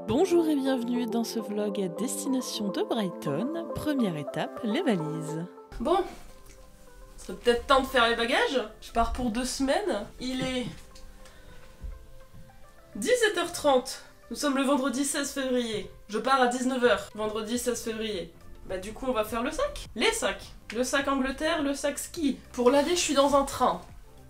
Bonjour et bienvenue dans ce vlog à destination de Brighton. Première étape, les valises. Bon, c'est peut-être temps de faire les bagages. Je pars pour 2 semaines. Il est 17h30. Nous sommes le vendredi 16 février. Je pars à 19h, vendredi 16 février. Bah du coup on va faire le sac. Les sacs. Le sac Angleterre, le sac ski. Pour l'aller je suis dans un train.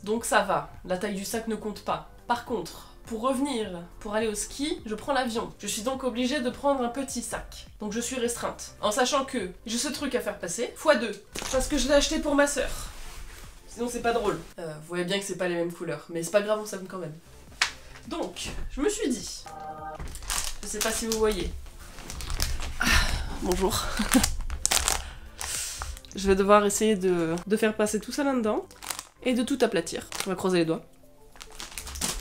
Donc ça va, la taille du sac ne compte pas. Par contre, pour revenir, pour aller au ski, je prends l'avion. Je suis donc obligée de prendre un petit sac. Donc je suis restreinte. En sachant que j'ai ce truc à faire passer, x2. Parce que je l'ai acheté pour ma sœur. Sinon c'est pas drôle. Vous voyez bien que c'est pas les mêmes couleurs, mais c'est pas grave, on s'aime quand même. Donc, je me suis dit... Je sais pas si vous voyez. Bonjour. Je vais devoir essayer de faire passer tout ça là-dedans. Et de tout aplatir. On va croiser les doigts.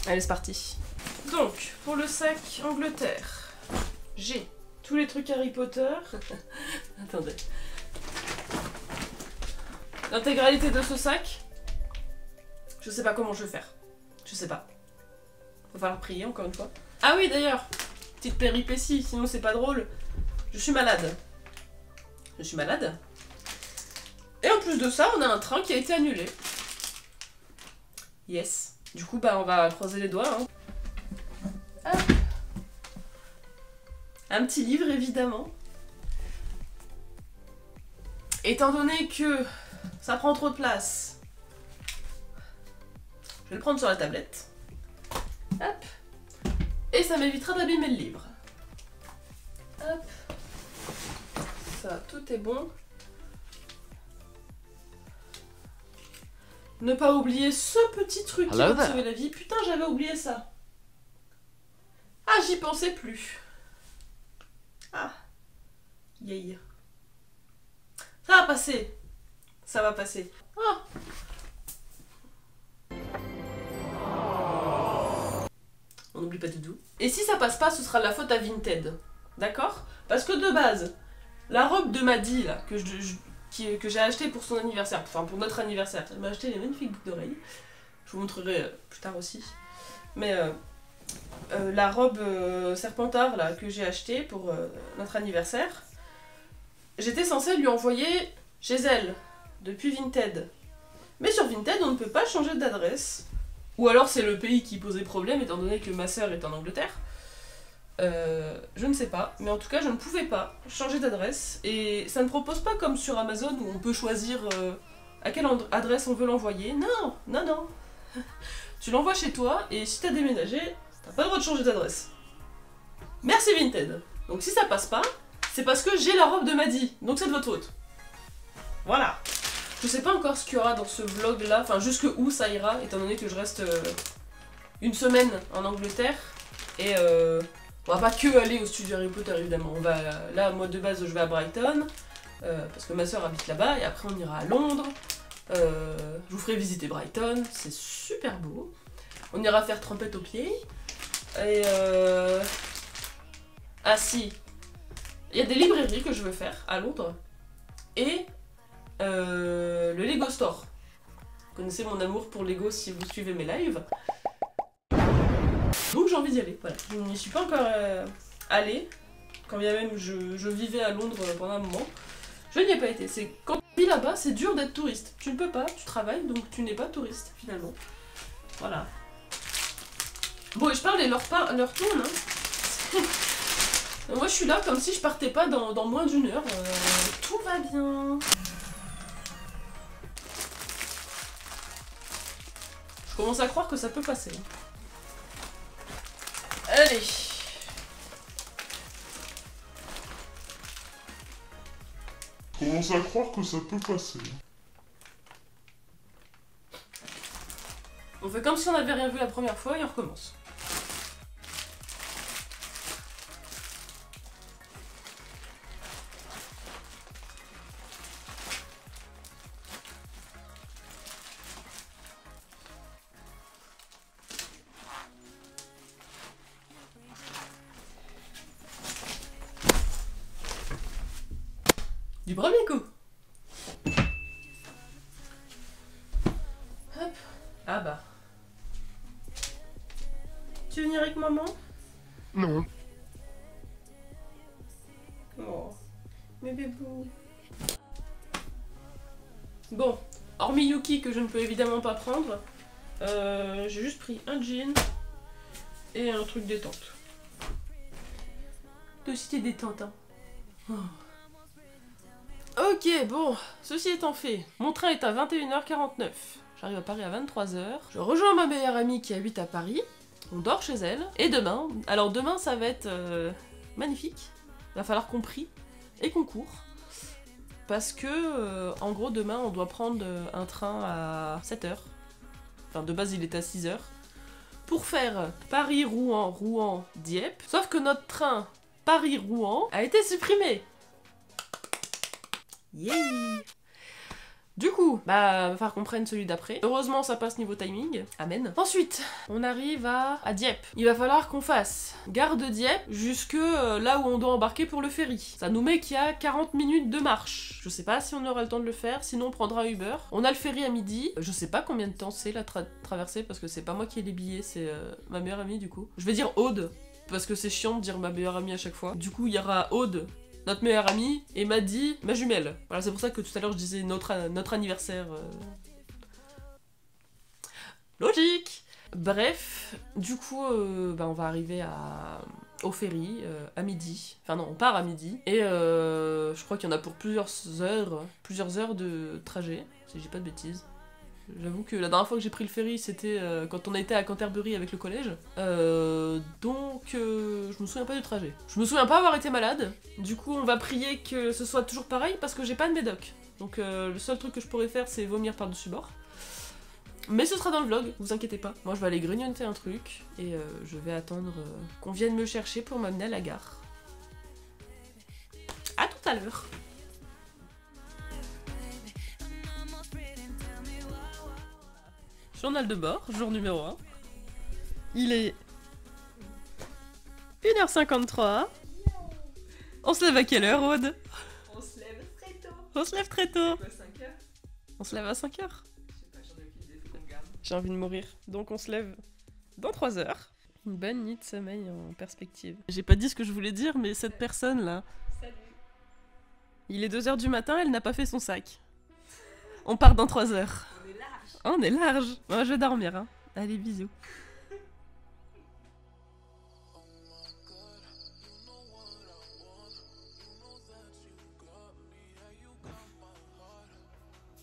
Allez, c'est parti. Donc, pour le sac Angleterre, j'ai tous les trucs Harry Potter. Attendez. L'intégralité de ce sac. Je sais pas comment je vais faire. Je sais pas. Va falloir prier encore une fois. Ah oui, d'ailleurs, petite péripétie, sinon c'est pas drôle. Je suis malade. Je suis malade. Et en plus de ça, on a un train qui a été annulé. Yes. Du coup, bah, on va croiser les doigts. Hein. Hop. Un petit livre, évidemment. Étant donné que ça prend trop de place, je vais le prendre sur la tablette. Hop. Et ça m'évitera d'abîmer le livre. Hop. Ça, tout est bon. Ne pas oublier ce petit truc qui va sauver la vie. Putain, j'avais oublié ça. Ah, j'y pensais plus. Ah. Yay. Ça va passer. Ça va passer. Ah. On n'oublie pas Doudou. Et si ça passe pas, ce sera de la faute à Vinted. D'accord? Parce que de base, la robe de Maddy, là, que j'ai acheté pour son anniversaire, enfin pour notre anniversaire. Elle m'a acheté des magnifiques boucles d'oreilles. Je vous montrerai plus tard aussi. Mais la robe Serpentard là, que j'ai achetée pour notre anniversaire, j'étais censée lui envoyer chez elle, depuis Vinted. Mais sur Vinted, on ne peut pas changer d'adresse. Ou alors c'est le pays qui posait problème, étant donné que ma sœur est en Angleterre. Je ne sais pas, mais en tout cas je ne pouvais pas changer d'adresse et ça ne propose pas comme sur Amazon où on peut choisir à quelle adresse on veut l'envoyer. Non, non, non. Tu l'envoies chez toi et si t'as déménagé, t'as pas le droit de changer d'adresse. Merci Vinted. Donc si ça passe pas, c'est parce que j'ai la robe de Maddy, donc c'est de votre faute. Voilà. Je sais pas encore ce qu'il y aura dans ce vlog là, enfin jusque où ça ira, étant donné que je reste une semaine en Angleterre et on va pas que aller au studio Harry Potter évidemment, on va, là moi de base je vais à Brighton, parce que ma soeur habite là-bas, et après on ira à Londres, je vous ferai visiter Brighton, c'est super beau, on ira faire trempette aux pieds, et ah si, il y a des librairies que je veux faire à Londres, et le Lego Store, vous connaissez mon amour pour Lego si vous suivez mes lives. Donc j'ai envie d'y aller, voilà. Je n'y suis pas encore allée, quand bien même je vivais à Londres pendant un moment. Je n'y ai pas été. C'est quand tu vis là-bas, c'est dur d'être touriste. Tu ne peux pas, tu travailles, donc tu n'es pas touriste finalement. Voilà. Bon, et je parle et leur tourne. Hein. Moi je suis là comme si je partais pas dans moins d'1 heure. Tout va bien. Je commence à croire que ça peut passer. Allez. Commence à croire que ça peut passer. On fait comme si on n'avait rien vu la première fois et on recommence. Du premier coup. Hop. Ah bah. Tu veux venir avec maman? Non. Mais bébou. Bon, hormis Yuki que je ne peux évidemment pas prendre, j'ai juste pris un jean et un truc détente. De cité détente, hein. Oh. Ok, bon, ceci étant fait, mon train est à 21h49. J'arrive à Paris à 23h. Je rejoins ma meilleure amie qui habite à Paris. On dort chez elle. Et demain, alors demain ça va être magnifique. Il va falloir qu'on prie et qu'on court. Parce que, en gros, demain on doit prendre un train à 7h. Enfin, de base il est à 6h. Pour faire Paris-Rouen, Rouen-Dieppe. Sauf que notre train Paris-Rouen a été supprimé. Yeah! Du coup, bah, va falloir qu'on prenne celui d'après. Heureusement, ça passe niveau timing. Amen. Ensuite, on arrive à Dieppe. Il va falloir qu'on fasse gare de Dieppe jusque là où on doit embarquer pour le ferry. Ça nous met qu'il y a 40 minutes de marche. Je sais pas si on aura le temps de le faire, sinon on prendra un Uber. On a le ferry à midi. Je sais pas combien de temps c'est la traversée, parce que c'est pas moi qui ai les billets, c'est ma meilleure amie du coup. Je vais dire Aude, parce que c'est chiant de dire ma meilleure amie à chaque fois. Du coup, il y aura Aude, notre meilleure amie, et Maddy, ma jumelle. Voilà, c'est pour ça que tout à l'heure je disais notre anniversaire. Logique! Bref, du coup, bah, on va arriver au ferry à midi. Enfin non, on part à midi. Et je crois qu'il y en a pour plusieurs heures de trajet, si je dis pas de bêtises. J'avoue que la dernière fois que j'ai pris le ferry, c'était quand on était à Canterbury avec le collège. Donc, je me souviens pas du trajet. Je me souviens pas avoir été malade. Du coup, on va prier que ce soit toujours pareil parce que j'ai pas de médoc. Donc, le seul truc que je pourrais faire, c'est vomir par-dessus bord. Mais ce sera dans le vlog, vous inquiétez pas. Moi, je vais aller grignoter un truc et je vais attendre qu'on vienne me chercher pour m'amener à la gare. À tout à l'heure. Journal de bord, jour numéro 1. Il est 1h53. On se lève à quelle heure, Aude? On se lève très tôt. On se lève très tôt. Quoi, 5h? On se lève à 5h. Je sais pas, j'en ai aucune idée, faut qu'on regarde. J'ai envie de mourir. Donc on se lève dans 3 heures. Une bonne nuit de sommeil en perspective. J'ai pas dit ce que je voulais dire, mais cette personne-là... Salut. Il est 2h du matin, elle n'a pas fait son sac. On part dans 3 heures. On est large. On est large. Moi, je vais dormir, hein. Allez, bisous.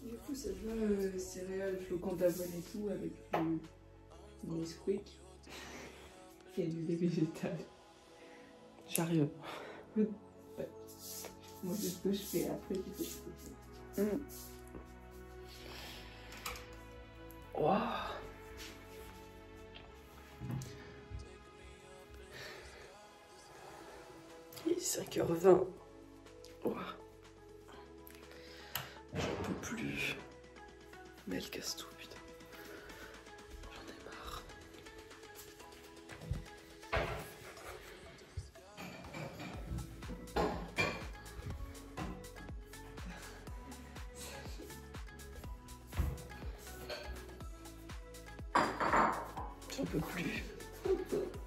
Du coup, ça va, céréales, flocons d'avoine et tout, avec du Nesquik. Il y a du lait végétal. J'arrive. Ouais. Moi, c'est ce que je fais après, tu fais. Wow. Il est 5h20. Wow. J'en peux plus. Mais elle casse tout, putain. J'en ai marre. J'en peux plus.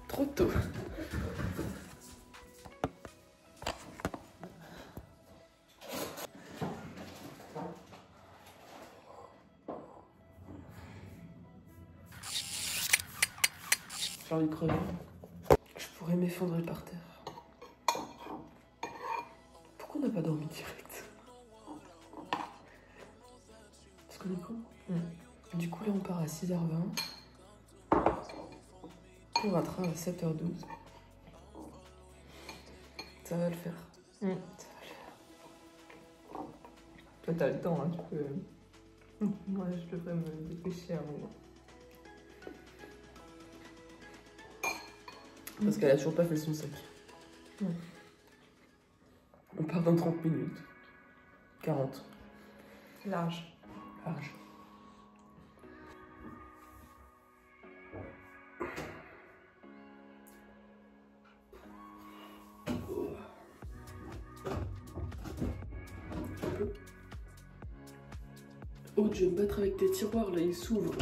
Trop tôt. J'ai envie de crever. Je pourrais m'effondrer par terre. Pourquoi on n'a pas dormi direct? Parce qu'on est con. Du coup, là, on part à 6h20. Pour un train à 7h12. Ça va le faire. Ça va le faire. Toi, t'as le temps, hein, tu peux. Moi, je devrais me dépêcher à un moment. Parce qu'elle a toujours pas fait son sac. Ouais. On part dans 30 minutes. 40. Large. Large. Oh, je vais me battre avec tes tiroirs, là, ils s'ouvrent.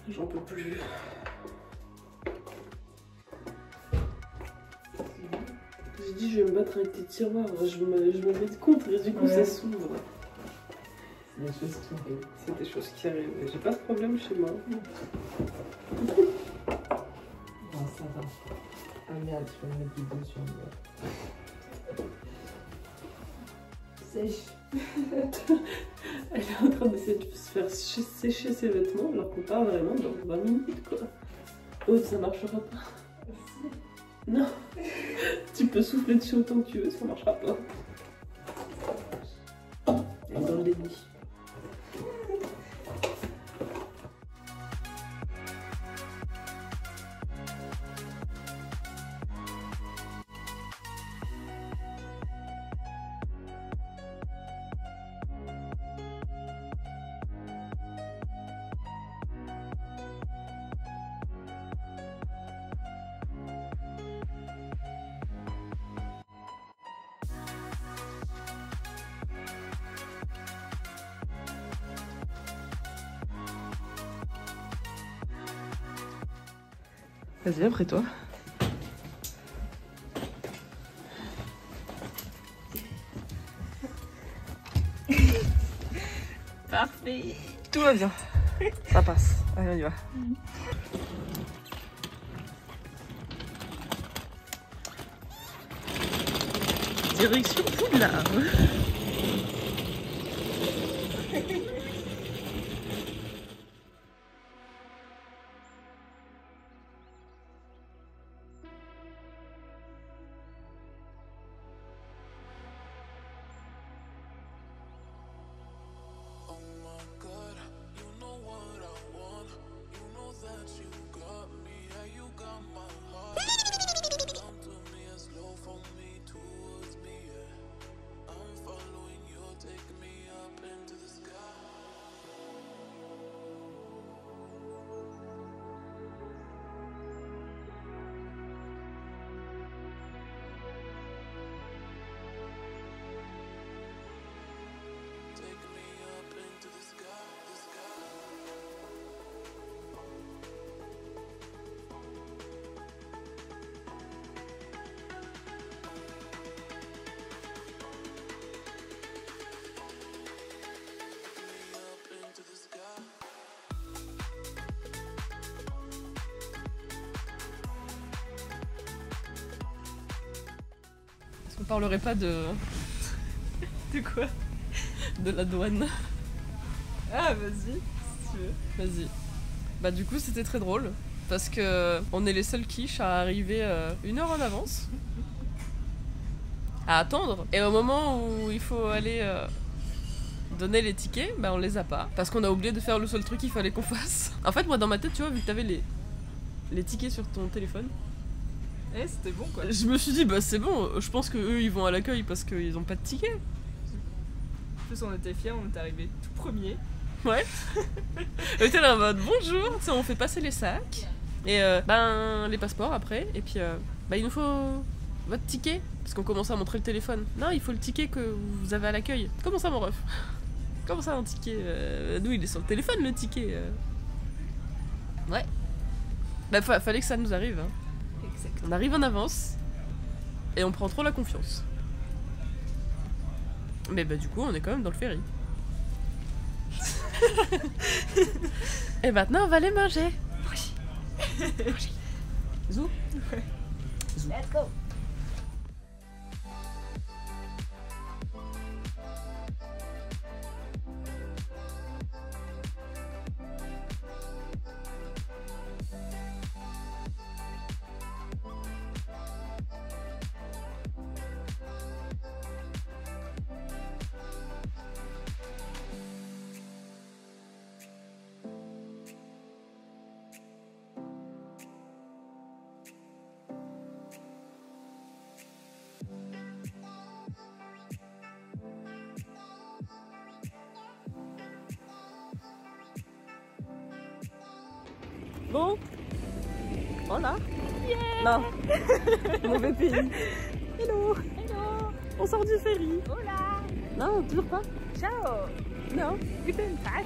J'en peux plus. j'ai dit je vais me battre avec tes tiroirs, je me mets contre et du coup ça s'ouvre. C'est des choses qui arrivent. C'est des choses qui arrivent. J'ai pas ce problème chez moi. Non, ça va. Ah merde, je vais me mettre du dos sur le sèche. Elle est en train d'essayer de se faire sécher ses vêtements alors qu'on part vraiment dans 20 minutes quoi. Oh, ça marchera pas. Non. Tu peux souffler dessus autant que tu veux, ça marchera pas. Elle est dans le déni. Vas-y, après toi. Parfait. Tout va bien. Ça passe. Allez, on y va. Direction Poudlard. On parlerait pas de... De quoi? de la douane. Ah, vas-y, si tu veux. Vas-y. Bah du coup c'était très drôle parce que on est les seuls quiches à arriver 1 heure en avance. À attendre. Et au moment où il faut aller donner les tickets, bah on les a pas. Parce qu'on a oublié de faire le seul truc qu'il fallait qu'on fasse. En fait moi dans ma tête tu vois, vu que t'avais les tickets sur ton téléphone, C'était bon quoi. je me suis dit bah c'est bon, je pense que eux ils vont à l'accueil parce qu'ils ont pas de tickets. En plus on était fiers, on est arrivé tout premier. Ouais. Et t'es là en mode bonjour, tu sais, on fait passer les sacs et ben les passeports après et puis bah il nous faut votre ticket parce qu'on commence à montrer le téléphone. Non, il faut le ticket que vous avez à l'accueil. Comment ça mon ref? Comment ça un ticket? Nous il est sur le téléphone le ticket. Ouais. Bah fallait que ça nous arrive. Hein. Exact. On arrive en avance et on prend trop la confiance. Mais bah du coup on est quand même dans le ferry. Et maintenant on va les manger. Zou. Zou. Let's go. Bon. Voilà. Non. Mauvais pays. Hello. Hello. On sort du ferry. Hola. Non, toujours pas. Ciao. Non. Guten Tag.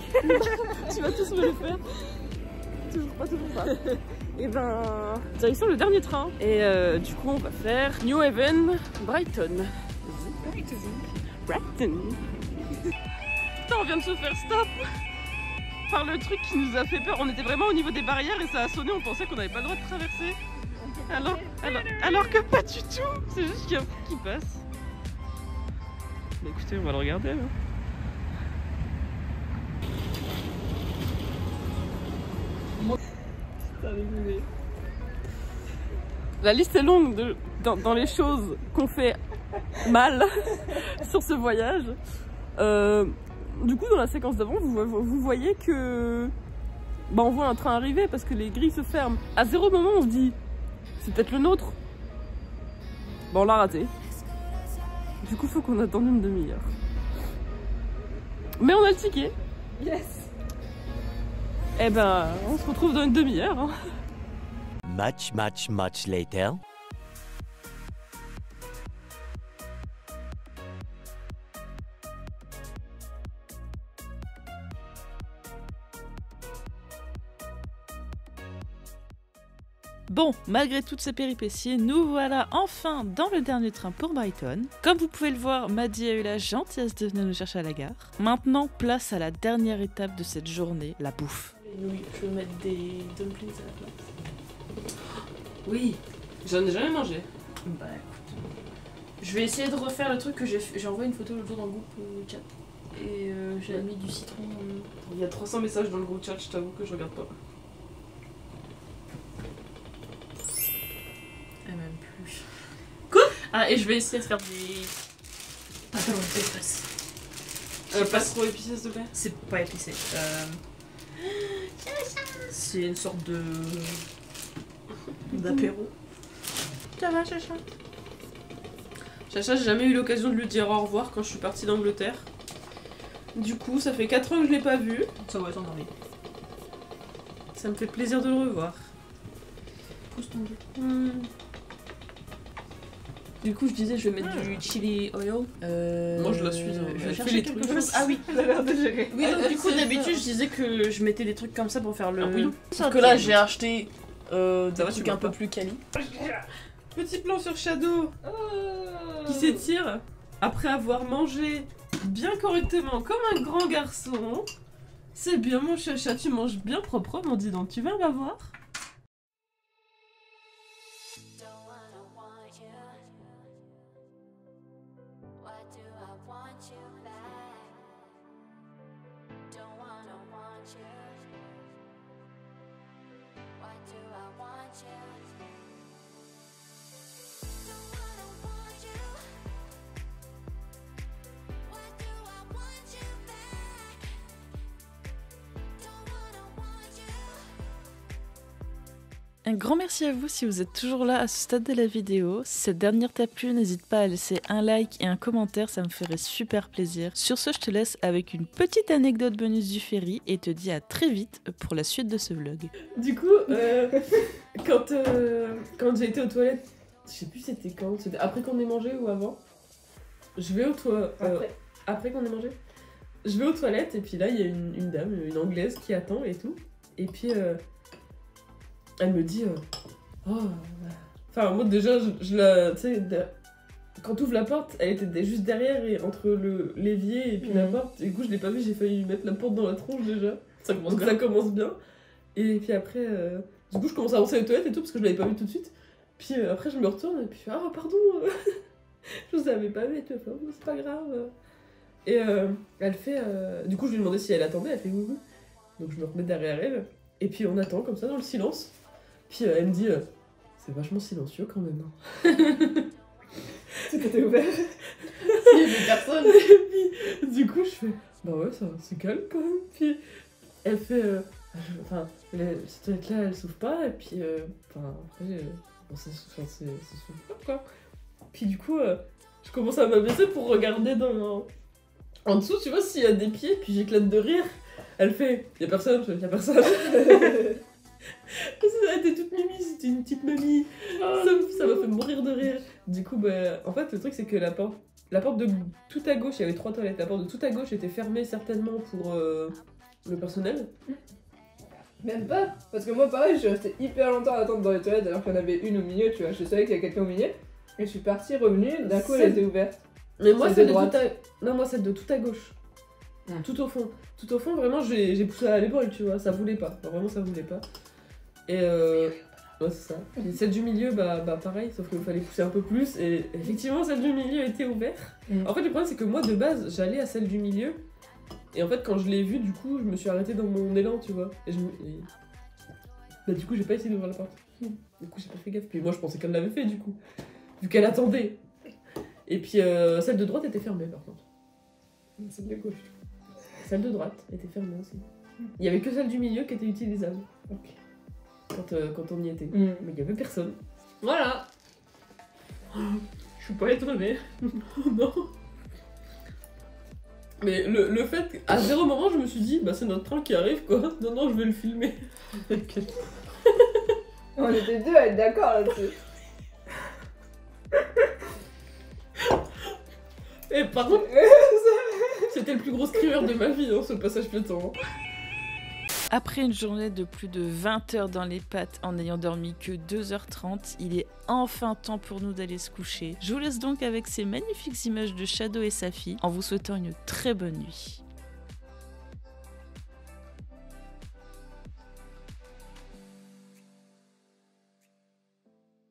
Tu vas tous me le faire. toujours pas. Et ben, direction le dernier train. Et du coup, on va faire New Haven, Brighton. Brighton. Putain, on vient de se faire stop par le truc qui nous a fait peur. On était vraiment au niveau des barrières et ça a sonné, on pensait qu'on n'avait pas le droit de traverser. Alors que pas du tout. C'est juste qu'il y a un truc qui passe. Mais écoutez, on va le regarder là. La liste est longue dans les choses qu'on fait mal sur ce voyage. Du coup, dans la séquence d'avant, vous voyez que on voit un train arriver parce que les grilles se ferment. À zéro moment, on se dit c'est peut-être le nôtre. On l'a raté. Du coup, faut qu'on attende une demi-heure. Mais on a le ticket. Yes. Eh ben, on se retrouve dans une demi-heure. Hein. Much later. Bon, malgré toutes ces péripéties, nous voilà enfin dans le dernier train pour Brighton. Comme vous pouvez le voir, Maddy a eu la gentillesse de venir nous chercher à la gare. Maintenant, place à la dernière étape de cette journée, la bouffe. Oui, je vais mettre des dumplings à la place. Oui, j'en ai jamais mangé. Bah écoute. Je vais essayer de refaire le truc que j'ai fait. J'ai envoyé une photo l'autre jour dans le groupe chat. Et j'ai mis du citron. Il y a 300 messages dans le groupe chat, je t'avoue que je regarde pas. Même plus. Quoi? Ah, et je vais essayer de faire des... Attends, je passe. Pas trop épicé, s'il te plaît. C'est pas épicé. C'est une sorte de... d'apéro. Ça va, Chacha? Chacha, j'ai jamais eu l'occasion de lui dire au revoir quand je suis partie d'Angleterre. Du coup, ça fait 4 ans que je l'ai pas vu. Ça va être en envie. Ça me fait plaisir de le revoir. Pousse ton jeu. Du coup, je disais, je vais mettre du chili oil. Moi, je la suis. Je vais chercher chercher quelque chose. Ah oui. Elle a l'air de gérer. Oui, donc, du coup, d'habitude, je disais que je mettais des trucs comme ça pour faire le. Ah oui. Parce que là, j'ai acheté Ça des va, trucs tu un vois peu pas. plus quali. Petit plan sur Shadow qui s'étire après avoir mangé bien correctement comme un grand garçon. C'est bien, mon chacha, tu manges bien proprement, dis donc. Tu vas voir. Un grand merci à vous si vous êtes toujours là à ce stade de la vidéo. Si cette dernière t'a plu, n'hésite pas à laisser un like et un commentaire, ça me ferait super plaisir. Sur ce, je te laisse avec une petite anecdote bonus du ferry et te dis à très vite pour la suite de ce vlog. Du coup, quand j'ai été aux toilettes, je sais plus c'était quand, c'était après qu'on ait mangé ou avant. Je vais aux toilettes. Après qu'on ait mangé. Je vais aux toilettes et puis là il y a une dame, une anglaise qui attend et tout. Et puis elle me dit enfin moi déjà je la, tu sais, quand tu ouvres la porte, elle était juste derrière et entre l'évier et puis la porte. Et du coup je l'ai pas vue, j'ai failli lui mettre la porte dans la tronche déjà. Ça commence bien. Et puis après du coup je commence à avancer aux toilettes et tout parce que je l'avais pas vue tout de suite. Puis après je me retourne et puis je fais pardon je vous avais pas vu et tout. Elle fait c'est pas grave. Et elle fait du coup je lui ai demandé si elle attendait, elle fait oui. Donc je me remets derrière elle et puis on attend comme ça dans le silence. Puis elle me dit c'est vachement silencieux quand même. Tout était ouvert. Il y avait personne. Et puis du coup je fais bah ouais ça c'est calme quand même. Puis elle fait enfin cette toilette là elle s'ouvre pas et puis enfin après ça s'ouvre pas quoi. Puis du coup je commence à m'abaisser pour regarder en dessous, tu vois, s'il y a des pieds, puis j'éclate de rire. Elle fait y a personne, je fais y a personne. Elle était toute mimi, c'était une petite mamie. Ça m'a fait mourir de rire. Du coup, bah, en fait, le truc, c'est que la porte de tout à gauche, il y avait 3 toilettes. La porte de tout à gauche était fermée certainement pour le personnel. Même pas. Parce que moi, pareil, je suis restée hyper longtemps à attendre dans les toilettes alors qu'il y en avait une au milieu, tu vois. Je savais qu'il y a quelqu'un au milieu. Et je suis partie, revenue, d'un coup, elle était ouverte. Mais moi, Celle celle de de tout droite. non, moi, celle de tout à gauche. Hmm. Tout au fond. Tout au fond, vraiment, j'ai poussé à l'épaule, tu vois. Ça voulait pas. Enfin, vraiment, ça voulait pas. Et ouais, c'est ça. Puis celle du milieu, bah pareil, sauf qu'il fallait pousser un peu plus. Et effectivement, celle du milieu était ouverte. Mm. En fait, le problème, c'est que moi, de base, j'allais à celle du milieu. Et en fait, quand je l'ai vue, du coup, je me suis arrêtée dans mon élan, tu vois. Bah, du coup, j'ai pas essayé d'ouvrir la porte. Du coup, j'ai pas fait gaffe. Puis moi, je pensais qu'elle l'avait fait, du coup. Vu qu'elle attendait. Et puis, celle de droite était fermée, par contre. Celle de gauche. Celle de droite était fermée aussi. Il y avait que celle du milieu qui était utilisable. Ok. Quand on y était. Mm. Mais il y avait personne. Voilà. Je suis pas étonnée. Non. Mais le fait qu'à zéro moment, je me suis dit, bah c'est notre train qui arrive, quoi. Non, je vais le filmer. On était deux à être d'accord là-dessus. Et par contre, c'était le plus gros screamer de ma vie, hein, ce passage piéton. Après une journée de plus de 20 heures dans les pattes en n'ayant dormi que 2h30, il est enfin temps pour nous d'aller se coucher. Je vous laisse donc avec ces magnifiques images de Shadow et sa fille en vous souhaitant une très bonne nuit.